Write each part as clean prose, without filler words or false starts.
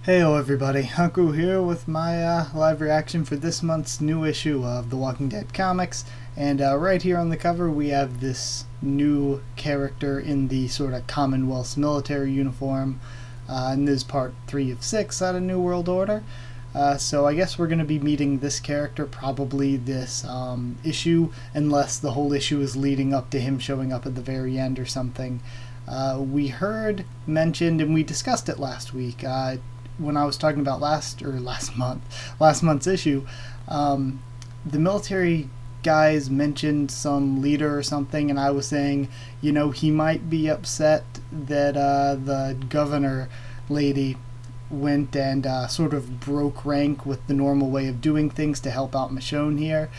Heyo everybody, Haku here with my live reaction for this month's new issue of The Walking Dead comics, and right here on the cover we have this new character in the sort of Commonwealth's military uniform, and this is part 3 of 6 out of New World Order. So I guess we're going to be meeting this character probably this issue, unless the whole issue is leading up to him showing up at the very end or something. We heard mentioned, and we discussed it last week, when I was talking about last month's issue. The military guys mentioned some leader or something, and I was saying, he might be upset that the governor lady went and sort of broke rank with the normal way of doing things to help out Michonne here.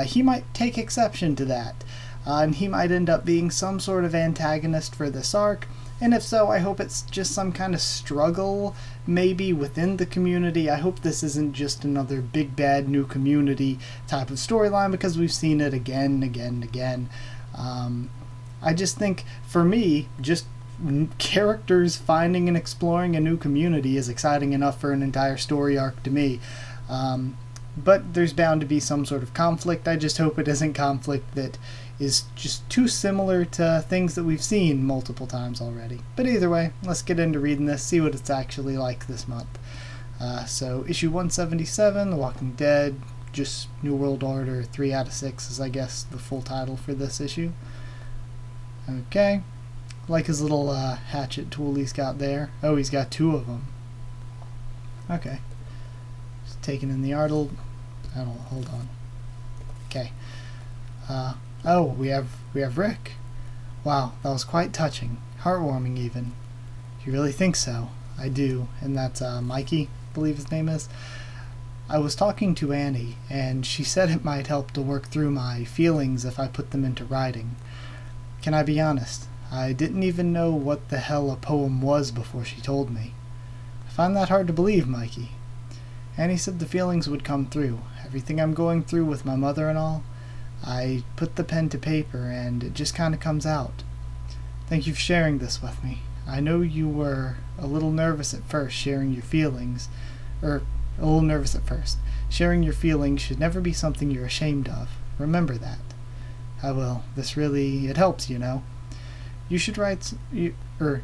He might take exception to that, and he might end up being some sort of antagonist for this arc. And if so, I hope it's just some kind of struggle, maybe within the community. I hope this isn't just another big bad new community type of storyline, because we've seen it again and again and again. I just think, for me, just characters finding and exploring a new community is exciting enough for an entire story arc to me. But there's bound to be some sort of conflict. I just hope it isn't conflict that is just too similar to things that we've seen multiple times already. But either way, let's get into reading this, see what it's actually like this month. So issue 177, The Walking Dead, just New World Order 3 out of 6 is, I guess, the full title for this issue. Okay, like his little hatchet tool he's got there. Oh, he's got 2 of them. Okay, just taking in the art. Hold on. Okay. Oh, we have Rick. Wow, that was quite touching. Heartwarming, even. You really think so? I do. And that's Mikey, I believe his name is. I was talking to Annie, and she said it might help to work through my feelings if I put them into writing. Can I be honest? I didn't even know what the hell a poem was before she told me. I find that hard to believe, Mikey. Annie said the feelings would come through. Everything I'm going through with my mother and all. I put the pen to paper, and it just kind of comes out. Thank you for sharing this with me. I know you were a little nervous at first sharing your feelings. Sharing your feelings should never be something you're ashamed of. Remember that. I will. It helps, You should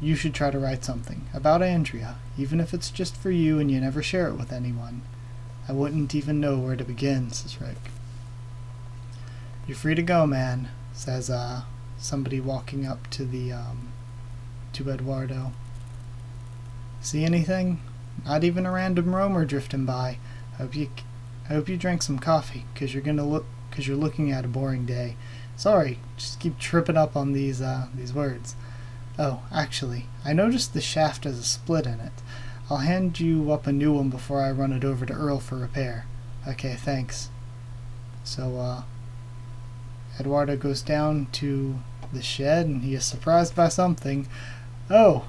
you should try to write something about Andrea, even if it's just for you and you never share it with anyone. I wouldn't even know where to begin, says Rick. You're free to go, man, says somebody walking up to the to Eduardo. See anything? Not even a random roamer drifting by. I hope you drank some coffee, cause you're looking at a boring day. Sorry, just keep tripping up on these words. Oh, actually, I noticed the shaft has a split in it. I'll hand you up a new one before I run it over to Earl for repair. Okay, thanks. So, Eduardo goes down to the shed, and he is surprised by something. Oh,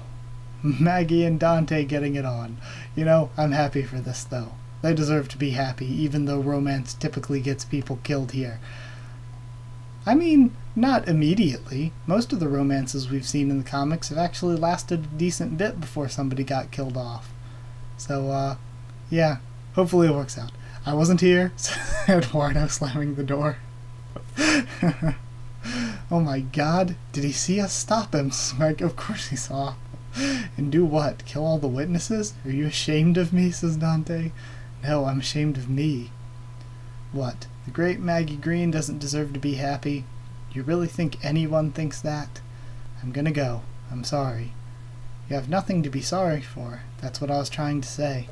Maggie and Dante getting it on. I'm happy for this, though. They deserve to be happy, even though romance typically gets people killed here. I mean, not immediately. Most of the romances we've seen in the comics have actually lasted a decent bit before somebody got killed off. So, yeah, hopefully it works out. I wasn't here, Eduardo slamming the door. Oh my god, did he see us? Stop him, Smeg. Of course he saw. And do what? Kill all the witnesses? Are you ashamed of me, says Dante. No, I'm ashamed of me. What? The great Maggie Green doesn't deserve to be happy? You really think anyone thinks that? I'm gonna go. I'm sorry. You have nothing to be sorry for. That's what I was trying to say.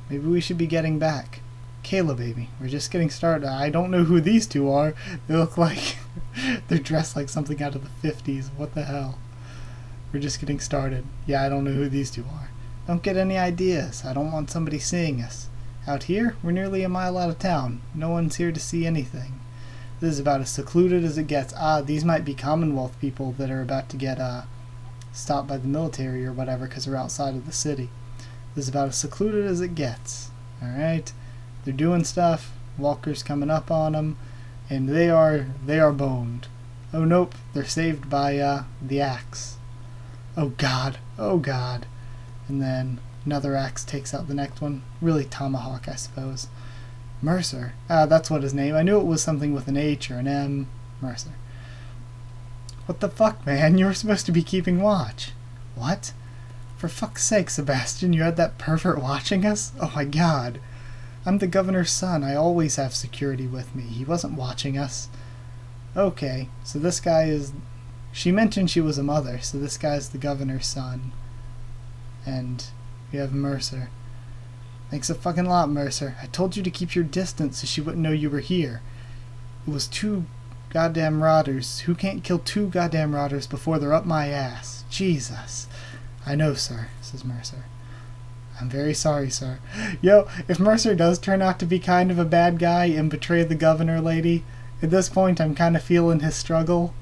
Maybe we should be getting back. Kayla, baby, we're just getting started. I don't know who these two are. They look like they're dressed like something out of the 50s. What the hell? We're just getting started. Yeah, I don't know who these two are. Don't get any ideas. I don't want somebody seeing us. Out here, we're nearly a mile out of town. No one's here to see anything. This is about as secluded as it gets. These might be Commonwealth people that are about to get stopped by the military or whatever because they're outside of the city. This is about as secluded as it gets. Alright? They're doing stuff. Walker's coming up on them, and they are boned. Oh nope, they're saved by the axe. Oh god, and then Another axe takes out the next one. Really tomahawk, I suppose. Mercer. That's what his name. I knew it was something with an H or an M. Mercer. What the fuck, man? You were supposed to be keeping watch. What? For fuck's sake, Sebastian, you had that pervert watching us? Oh my god. I'm the governor's son. I always have security with me. He wasn't watching us. Okay, so this guy is... She mentioned she was a mother, so this guy's the governor's son. And we have Mercer. Thanks a fucking lot, Mercer. I told you to keep your distance so she wouldn't know you were here. It was 2 goddamn marauders. Who can't kill 2 goddamn marauders before they're up my ass? Jesus. I know, sir, says Mercer. I'm very sorry, sir. Yo, if Mercer does turn out to be kind of a bad guy and betray the governor lady, at this point I'm kind of feeling his struggle.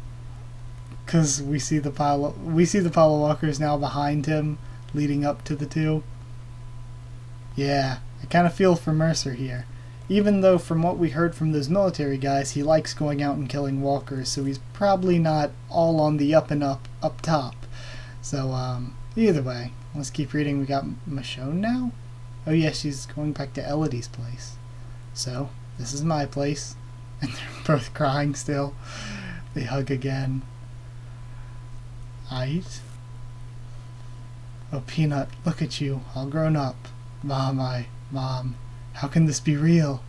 Because we see the pile of walkers now behind him, leading up to the 2. Yeah, I kind of feel for Mercer here. Even though from what we heard from those military guys, he likes going out and killing walkers, so he's probably not all on the up and up top. So, either way, let's keep reading. We got Michonne now? Oh yeah, she's going back to Elodie's place. So, this is my place. And they're both crying still. They hug again. Aight. Oh, Peanut, look at you, all grown up. Mom, how can this be real?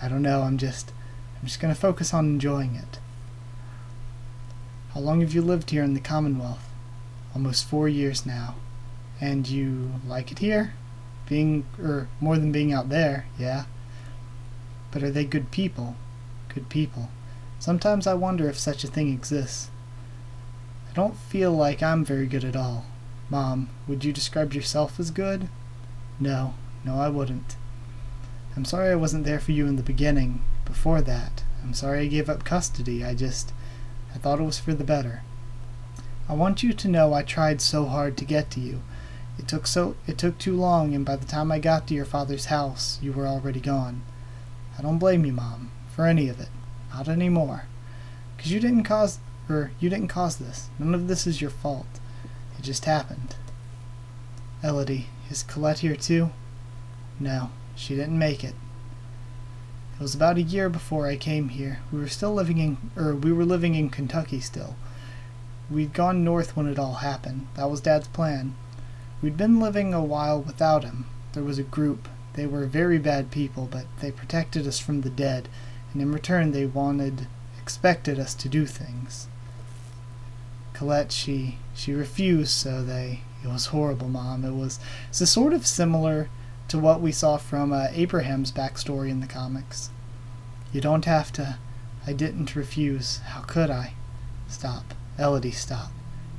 I don't know, I'm just gonna focus on enjoying it. How long have you lived here in the Commonwealth? Almost 4 years now. And you like it here? More than being out there, yeah. But are they good people? Good people. Sometimes I wonder if such a thing exists. I don't feel like I'm very good at all. Mom, would you describe yourself as good? No, I wouldn't. I'm sorry I wasn't there for you in the beginning. Before that, I'm sorry I gave up custody. I thought it was for the better. I want you to know I tried so hard to get to you. It took too long, and by the time I got to your father's house, you were already gone. I don't blame you, Mom, for any of it. Not anymore. 'Cause you didn't cause this. None of this is your fault. It just happened. Elodie, is Colette here too? No, she didn't make it. It was about a year before I came here. We were living in Kentucky still. We'd gone north when it all happened. That was Dad's plan. We'd been living a while without him. There was a group. They were very bad people, but they protected us from the dead, and in return they expected us to do things. Colette, she refused, so it was horrible, Mom. It's sort of similar to what we saw from Abraham's backstory in the comics. You don't have to. I didn't refuse. How could I? Stop. Elodie, stop.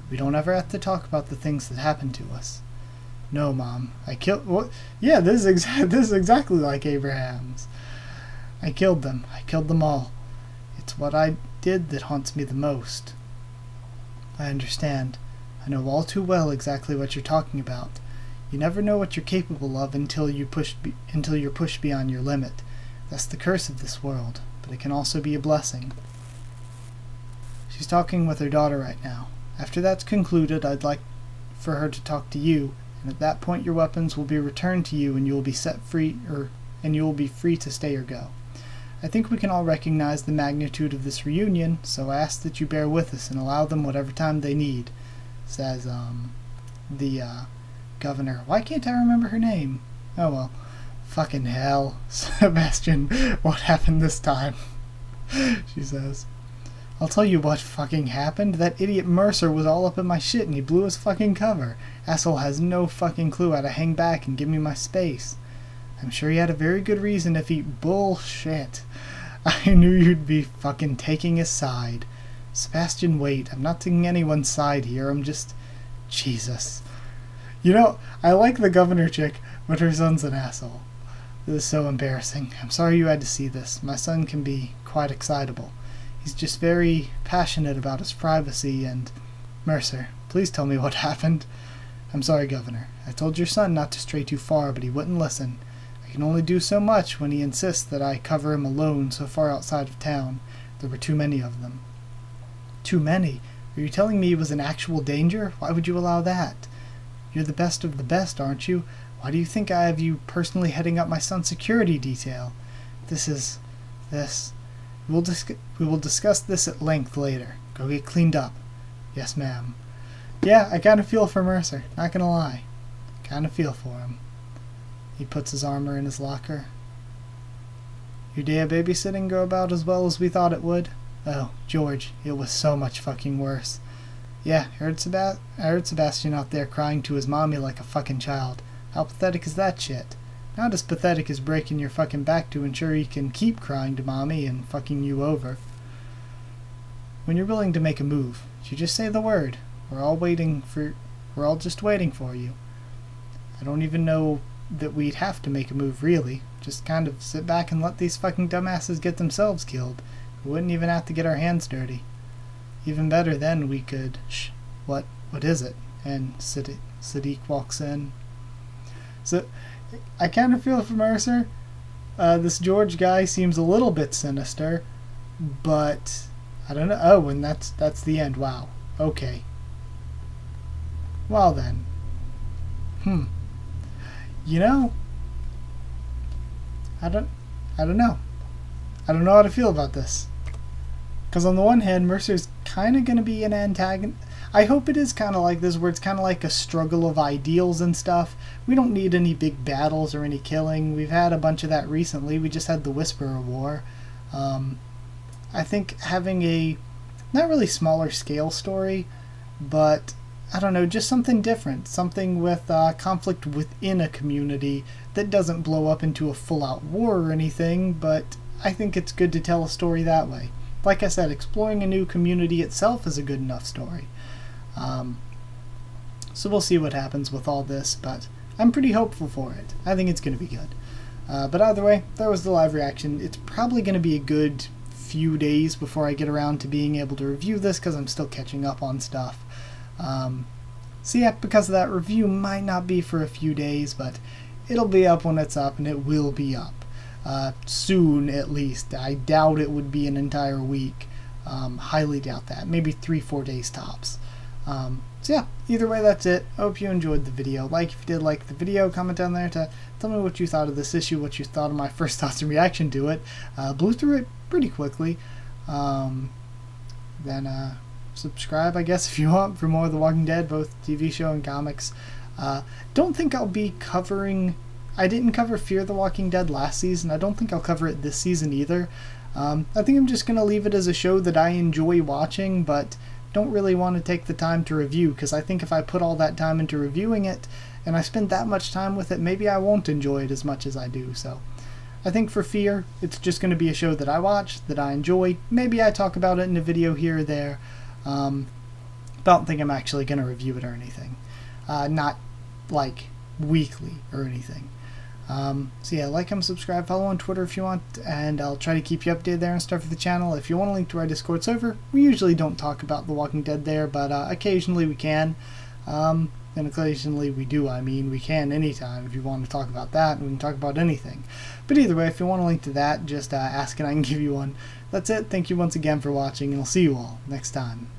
We don't ever have to talk about the things that happened to us. No, Mom. I killed... What? Yeah, this is exactly like Abraham's. I killed them. I killed them all. It's what I did that haunts me the most. I understand. I know all too well exactly what you're talking about. You never know what you're capable of until you're pushed beyond your limit. That's the curse of this world, but it can also be a blessing. She's talking with her daughter right now. After that's concluded, I'd like for her to talk to you, and at that point your weapons will be returned to you and you will be set free, and you will be free to stay or go. I think we can all recognize the magnitude of this reunion, so I ask that you bear with us and allow them whatever time they need, says, the governor. Why can't I remember her name? Oh well. Fucking hell. Sebastian, what happened this time? She says. I'll tell you what fucking happened. That idiot Mercer was all up in my shit and he blew his fucking cover. Asshole has no fucking clue how to hang back and give me my space. I'm sure he had a very good reason if he... Bullshit. I knew you'd be fucking taking his side. Sebastian, wait. I'm not taking anyone's side here. I'm just... Jesus. You know, I like the governor chick, but her son's an asshole. This is so embarrassing. I'm sorry you had to see this. My son can be quite excitable. He's just very passionate about his privacy and... Mercer, please tell me what happened. I'm sorry, Governor. I told your son not to stray too far, but he wouldn't listen. I can only do so much when he insists that I cover him alone so far outside of town. There were too many of them. Too many? Are you telling me he was in actual danger? Why would you allow that? You're the best of the best, aren't you? Why do you think I have you personally heading up my son's security detail? This. We will discuss this at length later. Go get cleaned up. Yes, ma'am. Yeah, I kind of feel for Mercer. Not gonna lie. Kind of feel for him. He puts his armor in his locker. Your day of babysitting go about as well as we thought it would? Oh, George, it was so much fucking worse. Yeah, I heard Sebastian out there crying to his mommy like a fucking child. How pathetic is that shit? Not as pathetic as breaking your fucking back to ensure he can keep crying to mommy and fucking you over. When you're willing to make a move, you just say the word. We're all just waiting for you. I don't even know that we'd have to make a move, really. Just kind of sit back and let these fucking dumbasses get themselves killed. We wouldn't even have to get our hands dirty. Even better then we could... What is it? And Sadiq walks in. So, I kind of feel for Mercer. This George guy seems a little bit sinister, but I don't know. Oh, and that's the end. Wow. Okay. Well then. You know, I don't know. I don't know how to feel about this. Because on the one hand, Mercer's kind of going to be an antagonist. I hope it is kind of like this, where it's kind of like a struggle of ideals and stuff. We don't need any big battles or any killing. We've had a bunch of that recently. We just had the Whisperer War. I think having a, not really smaller scale story, but I don't know, just something different. Something with conflict within a community that doesn't blow up into a full-out war or anything, but I think it's good to tell a story that way. Like I said, exploring a new community itself is a good enough story. So we'll see what happens with all this, but I'm pretty hopeful for it. I think it's going to be good. But either way, that was the live reaction. It's probably going to be a good few days before I get around to being able to review this, because I'm still catching up on stuff. So yeah, because of that, review might not be for a few days, but it'll be up when it's up, and it will be up. Soon, at least. I doubt it would be an entire week. Highly doubt that. Maybe 3-4 days tops. So yeah, either way, that's it. Hope you enjoyed the video. If you did like the video, comment down there to tell me what you thought of this issue, what you thought of my first thoughts and reaction to it. Blew through it pretty quickly. Then subscribe, I guess, if you want, for more of The Walking Dead, both TV show and comics. Don't think I'll be covering... I didn't cover Fear the Walking Dead last season. I don't think I'll cover it this season either. I think I'm just going to leave it as a show that I enjoy watching, but don't really want to take the time to review, because I think if I put all that time into reviewing it, and I spend that much time with it, maybe I won't enjoy it as much as I do. So I think for Fear, it's just going to be a show that I watch, that I enjoy. Maybe I talk about it in a video here or there. Don't think I'm actually going to review it or anything. Not like weekly or anything. So yeah, like, comment, subscribe, follow on Twitter if you want, and I'll try to keep you updated there and stuff for the channel. If you want a link to our Discord server, we usually don't talk about The Walking Dead there, but occasionally we can. And occasionally we do, we can anytime if you want to talk about that, and we can talk about anything. But either way, if you want a link to that, just ask and I can give you one. That's it. Thank you once again for watching, and I'll see you all next time.